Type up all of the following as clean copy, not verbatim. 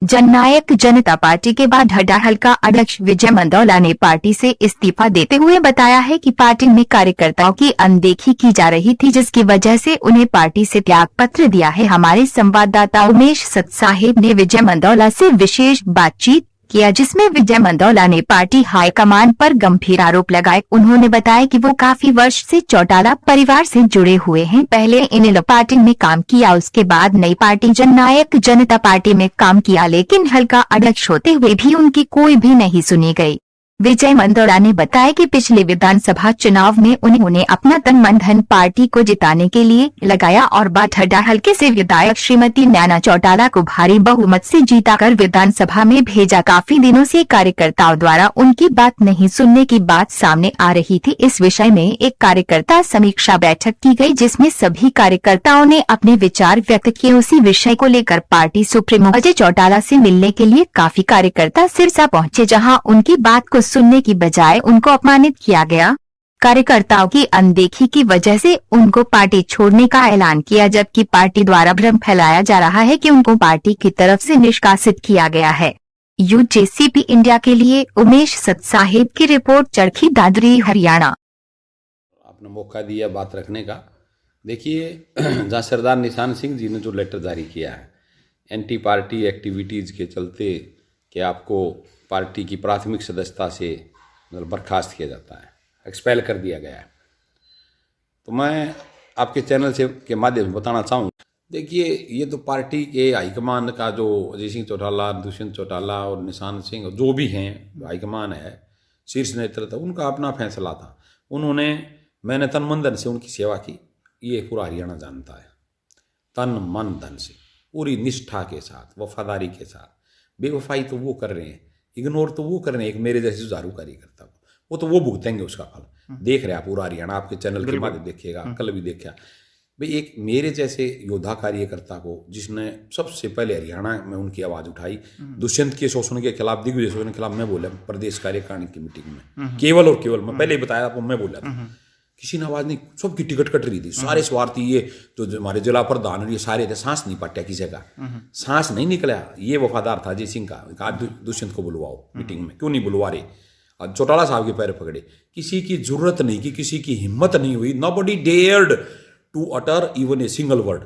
जननायक जनता party के बाद हटाहल का अध्यक्ष विजय मंदौला ने पार्टी से इस्तीफा देते हुए बताया है कि पार्टी में कार्यकर्ताओं की अनदेखी की जा रही थी, जिसकी वजह से उन्हें पार्टी से त्याग पत्र दिया है। हमारे संवाददाता उमेश सतसाहेब ने विजय मंदौला से विशेष बातचीत किया, जिसमें विजय मंदौला ने पार्टी हाईकमान पर गंभीर आरोप लगाए। उन्होंने बताया कि वो काफी वर्ष से चौटाला परिवार से जुड़े हुए हैं। पहले इनेलो पार्टी में काम किया, उसके बाद नई पार्टी जननायक जनता पार्टी में काम किया, लेकिन हल्का अध्यक्ष होते हुए भी उनकी कोई भी नहीं सुनी गई। विजय मंदौला ने बताया कि पिछले विधानसभा चुनाव में उन्होंने अपना तन मन धन पार्टी को जिताने के लिए लगाया और बाठड्डा हलके से विधायक श्रीमती नैना चौटाला को भारी बहुमत से जीताकर विधानसभा में भेजा। काफी दिनों से कार्यकर्ताओं द्वारा उनकी बात नहीं सुनने की बात सामने आ रही थी। इस विषय में एक कार्यकर्ता समीक्षा बैठक की गई, जिसमें सभी कार्यकर्ताओं ने अपने विचार व्यक्त किए। उसी विषय को लेकर पार्टी सुप्रीमो अजय चौटाला से मिलने के लिए काफी कार्यकर्ता सिरसा पहुंचे, जहां उनकी बात को सुनने की बजाय उनको अपमानित किया गया। कार्यकर्ताओं की अनदेखी की वजह से उनको पार्टी छोड़ने का ऐलान किया, जबकि पार्टी द्वारा भ्रम फैलाया जा रहा है कि उनको पार्टी की तरफ से निष्कासित किया गया है। यूजेसीपी इंडिया के लिए उमेश सतसाहेब की रिपोर्ट, चरखी दादरी, हरियाणा। आपने मौका दिया बात रखने का। देखिए, जहाँ सरदार निशान सिंह जी ने जो लेटर जारी किया है एंटी पार्टी एक्टिविटीज़ के चलते कि आपको पार्टी की प्राथमिक सदस्यता से मतलब बर्खास्त किया जाता है, एक्सपेल कर दिया गया है, तो मैं आपके चैनल से के माध्यम से बताना चाहूँ। देखिए, ये तो पार्टी के हाईकमान का जो अजय सिंह चौटाला, दुष्यंत चौटाला और निशान सिंह जो भी हैं हाईकमान है, शीर्ष नेतृत्व, उनका अपना फैसला था। मैंने तन मन धन से उनकी सेवा की, ये पूरा हरियाणा जानता है। तन मन धन से, पूरी निष्ठा के साथ, वफादारी के साथ। बेवफाई तो वो कर रहे हैं, इग्नोर तो वो कर रहे हैं एक मेरे जैसे जुझारू कार्यकर्ता को, तो वो भुगतेंगे उसका फल। देख रहे हैं पूरा हरियाणा, आपके चैनल के माध्यम देखिएगा, कल भी देखा भाई, एक मेरे जैसे योद्धा कार्यकर्ता को जिसने सबसे पहले हरियाणा में उनकी आवाज़ उठाई। दुष्यंत के शोषण के खिलाफ, दिग्विजय शोषण के खिलाफ मैं बोला प्रदेश कार्यकारिणी की मीटिंग में, केवल और केवल मैं पहले ही बताया आपको, मैं बोला था। किसी ने आवाज़ नहीं, सबकी टिकट कट रही थी, सारे स्वार्थी, ये तो हमारे जिला प्रधान और ये सारे थे, सांस नहीं पट्या किसी का, सांस नहीं निकला। ये वफादार था अजय सिंह का, कहा दुष्यंत को बुलवाओ मीटिंग में, क्यों नहीं बुलवा रहे। और चौटाला साहब के पैर पकड़े, किसी की जरूरत नहीं की, किसी की हिम्मत नहीं हुई। Nobody dared to utter even a single word,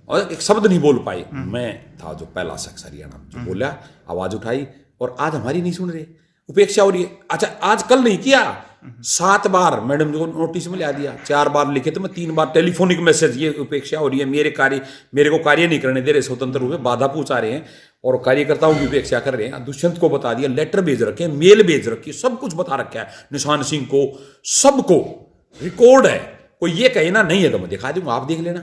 और एक शब्द नहीं बोल पाए। मैं था जो पहला शख्स हरियाणा जो बोला, आवाज उठाई, और आज हमारी नहीं सुन रहे, उपेक्षा हो रही है। अच्छा, आज कल नहीं किया, 7 बार मैडम को नोटिस में ला दिया, 4 बार लिखे थे मैं, 3 बार टेलीफोनिक मैसेज, ये उपेक्षा हो रही है, मेरे को कार्य नहीं करने दे रहे, स्वतंत्र रूप से बाधा पहुंचा रहे हैं और कार्यकर्ताओं की उपेक्षा कर रहे हैं। दुष्यंत को बता दिया, लेटर भेज रखे, मेल भेज रखी, सब कुछ बता रखा है, निशान सिंह को, सबको रिकॉर्ड है। कोई ये कहे ना नहीं है तो मैं दिखा दूंगा, आप देख लेना,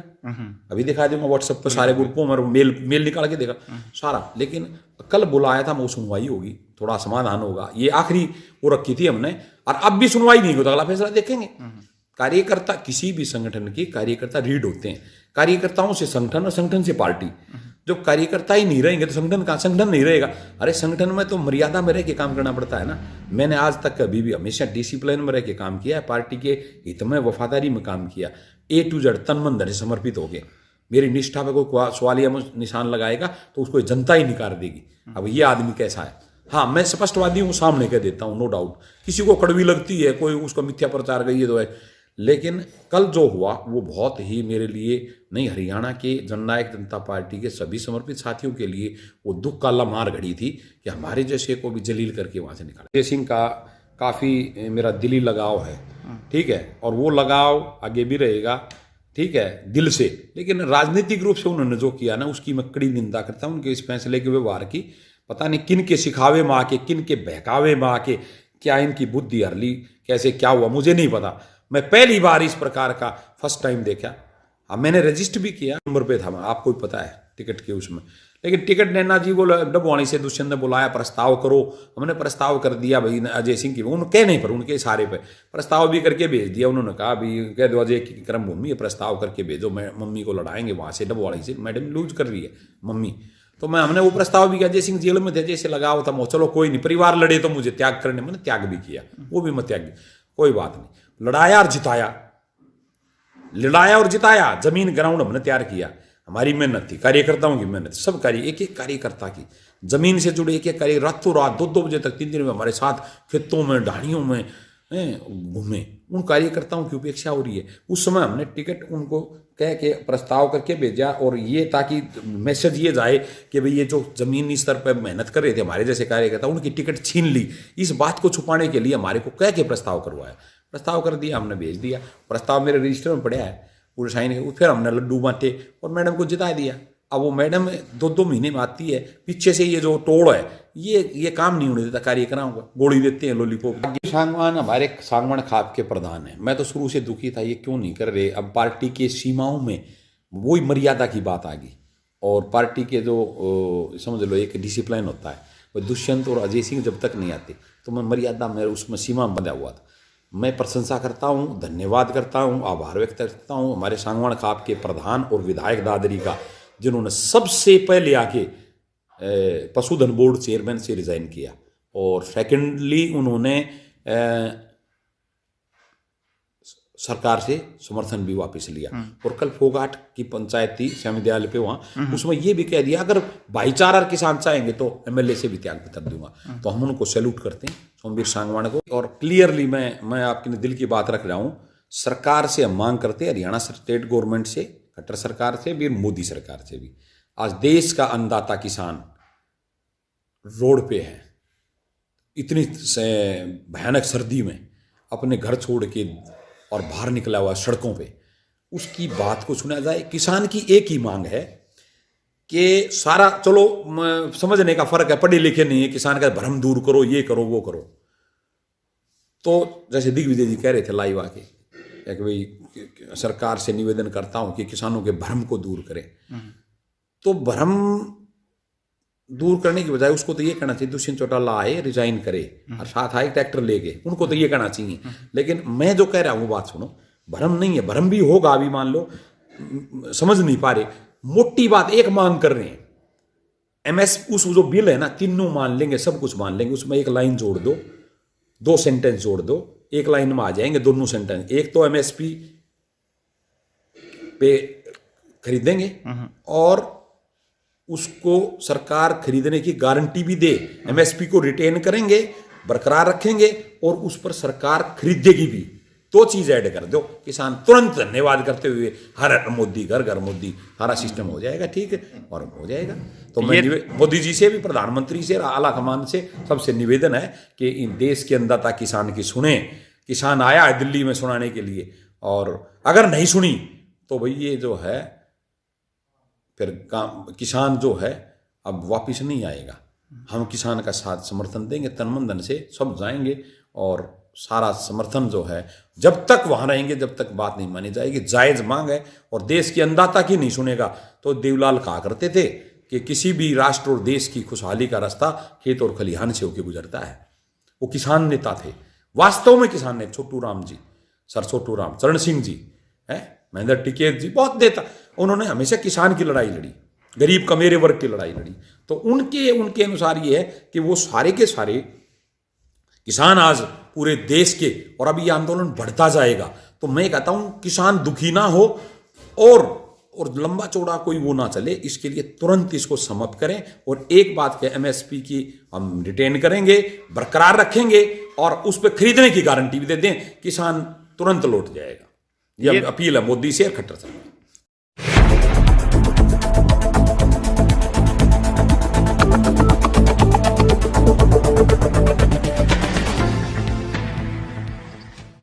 अभी दिखा दूंगा व्हाट्सएप पर सारे ग्रुपों में, मेल निकाल के देखा सारा। लेकिन कल बुलाया था, वो सुनवाई होगी, थोड़ा समाधान होगा, ये आखिरी वो रखी थी हमने, और अब भी सुनवाई नहीं होगी तो अगला फैसला देखेंगे। कार्यकर्ता, किसी भी संगठन के कार्यकर्ता रीड होते हैं, कार्यकर्ताओं से संगठन और संगठन से पार्टी। जब कार्यकर्ता ही नहीं रहेंगे तो संगठन का संगठन नहीं रहेगा। अरे संगठन में तो मर्यादा में रह के काम करना पड़ता है ना। मैंने आज तक कभी भी हमेशा डिसिप्लिन में रह के काम किया है, पार्टी के हित में, वफादारी में काम किया, A to Z तन मन धन समर्पित हो गए। मेरी निष्ठा पे कोई सवालिया निशान लगाएगा तो उसको जनता ही निकाल देगी। अब ये आदमी कैसा है। हाँ, मैं स्पष्टवादी हूँ, सामने कह देता हूँ, नो डाउट। किसी को कड़वी लगती है, कोई उसको मिथ्या प्रचार गई है तो है, लेकिन कल जो हुआ वो बहुत ही मेरे लिए नहीं, हरियाणा के जननायक जनता पार्टी के सभी समर्पित साथियों के लिए वो दुख का लम्हार घड़ी थी कि हमारे जैसे को भी जलील करके वहाँ से निकाला। अजय सिंह का काफ़ी मेरा दिली लगाव है, ठीक है, और वो लगाव आगे भी रहेगा, ठीक है, दिल से। लेकिन राजनीतिक रूप से उन्होंने जो किया ना, उसकी मैं कड़ी निंदा करता हूँ, उनके इस फैसले के व्यवहार की। पता नहीं किन के सिखावे में आके, किन के बहकावे में आके क्या इनकी बुद्धि हरली, कैसे क्या हुआ मुझे नहीं पता। मैं पहली बार इस प्रकार का फर्स्ट टाइम देखा। अब मैंने रजिस्टर भी किया, नंबर पे था मैं, आपको भी पता है टिकट के उसमें। लेकिन टिकट नैना जी को डबवाणी से दुष्यंत ने बुलाया, प्रस्ताव करो, हमने प्रस्ताव कर दिया भाई अजय सिंह की, उनके नहीं पर उनके इशारे पे प्रस्ताव भी करके भेज दिया। उन्होंने कहा भाई कह दो अजय की क्रम भूमि ये प्रस्ताव करके भेजो, मैं मम्मी को लड़ाएंगे वहाँ से डबवाणी से, मैडम लूज कर रही है मम्मी। तो हमने वो प्रस्ताव भी किया। अजय सिंह जेल में थे, जैसे लगाओ था, चलो कोई नहीं, परिवार लड़े तो मुझे त्याग करने, मैंने त्याग भी किया, वो भी मैं त्याग, कोई बात नहीं। लड़ाया और जिताया, जमीन ग्राउंड हमने तैयार किया। हमारी मेहनत थी, कार्यकर्ताओं की मेहनत, सब कार्य, एक एक कार्यकर्ता की, जमीन से जुड़े एक एक कार्य, रातों रात 2-2 बजे तक, 3 दिन में हमारे साथ खेतों में, ढाणियों में घूमे। उन कार्यकर्ताओं की उपेक्षा हो रही है। उस समय हमने टिकट उनको कह के प्रस्ताव करके भेजा, और ये ताकि मैसेज ये जाए कि भाई ये जो जमीनी स्तर पर मेहनत कर रहे थे हमारे जैसे कार्यकर्ता, उनकी टिकट छीन ली। इस बात को छुपाने के लिए हमारे को कह के प्रस्ताव करवाया, प्रस्ताव कर दिया, हमने भेज दिया। प्रस्ताव मेरे रजिस्टर में पड़ा है, पूरे साइन है। फिर हमने लड्डू बांटे और मैडम को जिता दिया। अब वो मैडम 2-2 महीने में आती है, पीछे से ये जो तोड़ है ये काम नहीं होने देता कार्यकर्ताओं का, गोली देते हैं, लॉलीपॉप। सांगवान हमारे सांगवान खाप के प्रधान है। मैं तो शुरू से दुखी था, ये क्यों नहीं कर रहे। अब पार्टी के सीमाओं में वही मर्यादा की बात आ गई, और पार्टी के जो समझ लो एक डिसिप्लिन होता है, वो दुष्यंत और अजय सिंह जब तक नहीं आते तो मैं मर्यादा मेरे उसमें सीमा में बंधा हुआ था। मैं प्रशंसा करता हूँ, धन्यवाद करता हूँ, आभार व्यक्त करता हूँ हमारे सांगवान खाप के प्रधान और विधायक दादरी का, जिन्होंने सबसे पहले आके पशुधन बोर्ड चेयरमैन से रिजाइन किया, और सेकेंडली उन्होंने सरकार से समर्थन भी वापस लिया। और कल फोगाट की पंचायत थी श्यामविद्यालय पे, वहाँ उसमें ये भी कह दिया अगर भाईचारा किसान चाहेंगे तो एमएलए से भी त्याग पत्र दूंगा। तो हम उनको सैल्यूट करते हैं, सोमवीर सांगवान को। और क्लियरली मैं आपके दिल की बात रख रहा हूँ, सरकार से हम मांग करते हैं, हरियाणा स्टेट गवर्नमेंट से, खट्टर सरकार से भी, मोदी सरकार से भी। आज देश का अन्नदाता किसान रोड पे है, इतनी भयानक सर्दी में अपने घर छोड़ के और बाहर निकला हुआ सड़कों पे, उसकी बात को सुना जाए। किसान की एक ही मांग है कि सारा चलो समझने का फर्क है, पढ़े लिखे नहीं है, किसान का भ्रम दूर करो, ये करो वो करो। तो जैसे दिग्विजय जी कह रहे थे लाइव आके कि भाई सरकार से निवेदन करता हूं कि किसानों के भ्रम को दूर करें। तो भ्रम दूर करने की बजाय उसको तो ये कहना चाहिए दुष्यंत चौटाला आए, रिजाइन करे और साथ आए ट्रैक्टर लेके, उनको तो ये कहना चाहिए। लेकिन मैं जो कह रहा हूं वो बात सुनो, भ्रम नहीं है, भ्रम भी होगा अभी, मान लो समझ नहीं पा रहे। मोटी बात एक मांग कर रहे हैं, एमएस उस जो बिल है ना, तीनों मान लेंगे, सब कुछ मान लेंगे, उसमें एक लाइन जोड़ दो, 2 सेंटेंस जोड़ दो, एक लाइन में आ जाएंगे दोनों सेंटेंस। एक तो एमएसपी पे खरीदेंगे और उसको सरकार खरीदने की गारंटी भी दे, एमएसपी को रिटेन करेंगे, बरकरार रखेंगे और उस पर सरकार खरीदेगी भी। 2 चीज ऐड कर दो, किसान तुरंत धन्यवाद करते हुए हर मोदी, घर घर मोदी, सारा सिस्टम हो जाएगा, ठीक है, और हो जाएगा। तो मैं मोदी जी से भी, प्रधानमंत्री से, आला कमान से सबसे निवेदन है कि इन देश के अन्नदाता किसान की सुने। किसान आया है दिल्ली में सुनाने के लिए, और अगर नहीं सुनी तो भाई ये जो है फिर किसान जो है अब वापिस नहीं आएगा। हम किसान का साथ समर्थन देंगे, तन मन धन से सब जाएंगे, और सारा समर्थन जो है जब तक वहां रहेंगे, जब तक बात नहीं मानी जाएगी। जायज मांग है और देश की अन्नदाता की नहीं सुनेगा। तो देवलाल कहा करते थे कि किसी भी राष्ट्र और देश की खुशहाली का रास्ता खेत और खलिहान से होकर गुजरता है। वो किसान नेता थे, वास्तव में किसान ने, छोटू राम जी, सर छोटू राम, चरण सिंह जी, महेंद्र टिकैत जी, बहुत नेता, उन्होंने हमेशा किसान की लड़ाई लड़ी, गरीब कमेरे वर्ग की लड़ाई लड़ी। तो उनके अनुसार ये है कि वो सारे के सारे किसान आज पूरे देश के, और अभी ये आंदोलन बढ़ता जाएगा। तो मैं कहता हूं किसान दुखी ना हो और लंबा चौड़ा कोई वो ना चले, इसके लिए तुरंत इसको समाप्त करें। और एक बात के एमएसपी की हम रिटेन करेंगे, बरकरार रखेंगे, और उस पर खरीदने की गारंटी भी दे दें, किसान तुरंत लौट जाएगा। यह अपील है मोदी से और खट्टर साहब।